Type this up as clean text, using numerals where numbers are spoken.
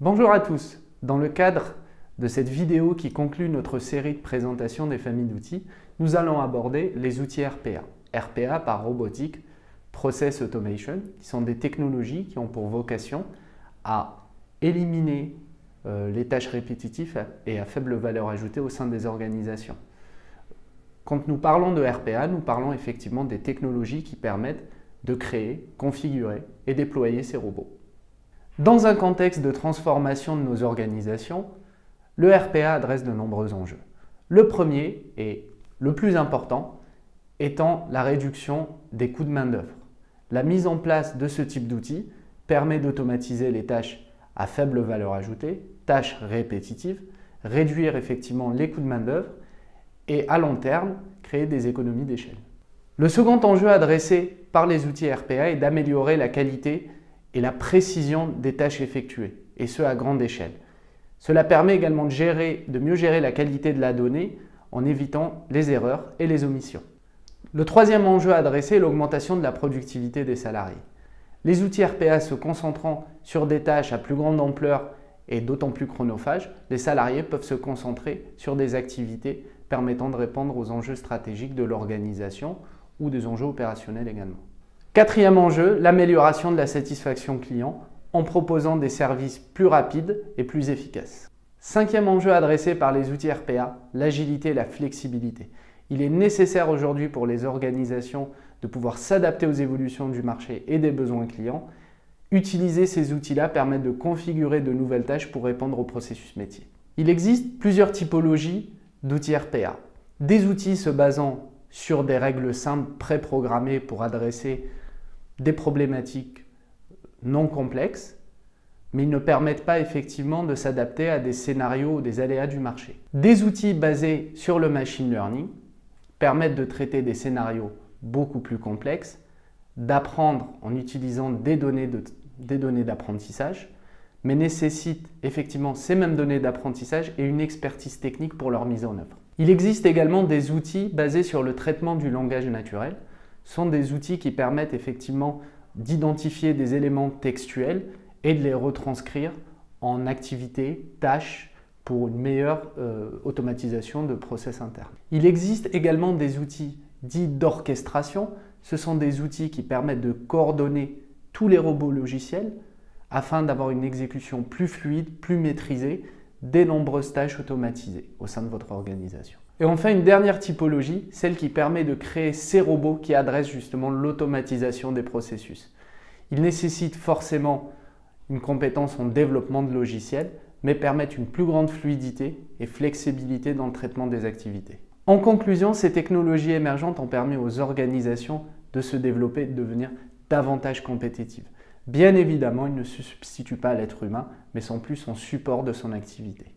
Bonjour à tous. Dans le cadre de cette vidéo qui conclut notre série de présentation des familles d'outils, nous allons aborder les outils RPA. RPA par robotique, Process Automation, qui sont des technologies qui ont pour vocation à éliminer les tâches répétitives et à faible valeur ajoutée au sein des organisations. Quand nous parlons de RPA, nous parlons effectivement des technologies qui permettent de créer, configurer et déployer ces robots. Dans un contexte de transformation de nos organisations, le RPA adresse de nombreux enjeux. Le premier et le plus important étant la réduction des coûts de main-d'œuvre. La mise en place de ce type d'outils permet d'automatiser les tâches à faible valeur ajoutée, tâches répétitives, réduire effectivement les coûts de main-d'œuvre et à long terme créer des économies d'échelle. Le second enjeu adressé par les outils RPA est d'améliorer la qualité et la précision des tâches effectuées, et ce à grande échelle. Cela permet également de mieux gérer la qualité de la donnée en évitant les erreurs et les omissions. Le troisième enjeu adressé est l'augmentation de la productivité des salariés. Les outils RPA se concentrant sur des tâches à plus grande ampleur et d'autant plus chronophages, les salariés peuvent se concentrer sur des activités permettant de répondre aux enjeux stratégiques de l'organisation ou des enjeux opérationnels également. Quatrième enjeu, l'amélioration de la satisfaction client en proposant des services plus rapides et plus efficaces. Cinquième enjeu adressé par les outils RPA, l'agilité et la flexibilité. Il est nécessaire aujourd'hui pour les organisations de pouvoir s'adapter aux évolutions du marché et des besoins clients. Utiliser ces outils-là permet de configurer de nouvelles tâches pour répondre au processus métier. Il existe plusieurs typologies d'outils RPA. Des outils se basant sur des règles simples préprogrammées pour adresser des problématiques non complexes, mais ils ne permettent pas effectivement de s'adapter à des scénarios ou des aléas du marché. Des outils basés sur le machine learning permettent de traiter des scénarios beaucoup plus complexes, d'apprendre en utilisant des données d'apprentissage, mais nécessitent effectivement ces mêmes données d'apprentissage et une expertise technique pour leur mise en œuvre. Il existe également des outils basés sur le traitement du langage naturel. Ce sont des outils qui permettent effectivement d'identifier des éléments textuels et de les retranscrire en activités, tâches pour une meilleure automatisation de process internes. Il existe également des outils dits d'orchestration. Ce sont des outils qui permettent de coordonner tous les robots logiciels afin d'avoir une exécution plus fluide, plus maîtrisée des nombreuses tâches automatisées au sein de votre organisation. Et enfin, une dernière typologie, celle qui permet de créer ces robots qui adressent justement l'automatisation des processus. Ils nécessitent forcément une compétence en développement de logiciels, mais permettent une plus grande fluidité et flexibilité dans le traitement des activités. En conclusion, ces technologies émergentes ont permis aux organisations de se développer et de devenir davantage compétitives. Bien évidemment, ils ne se substituent pas à l'être humain, mais sont plus en support de son activité.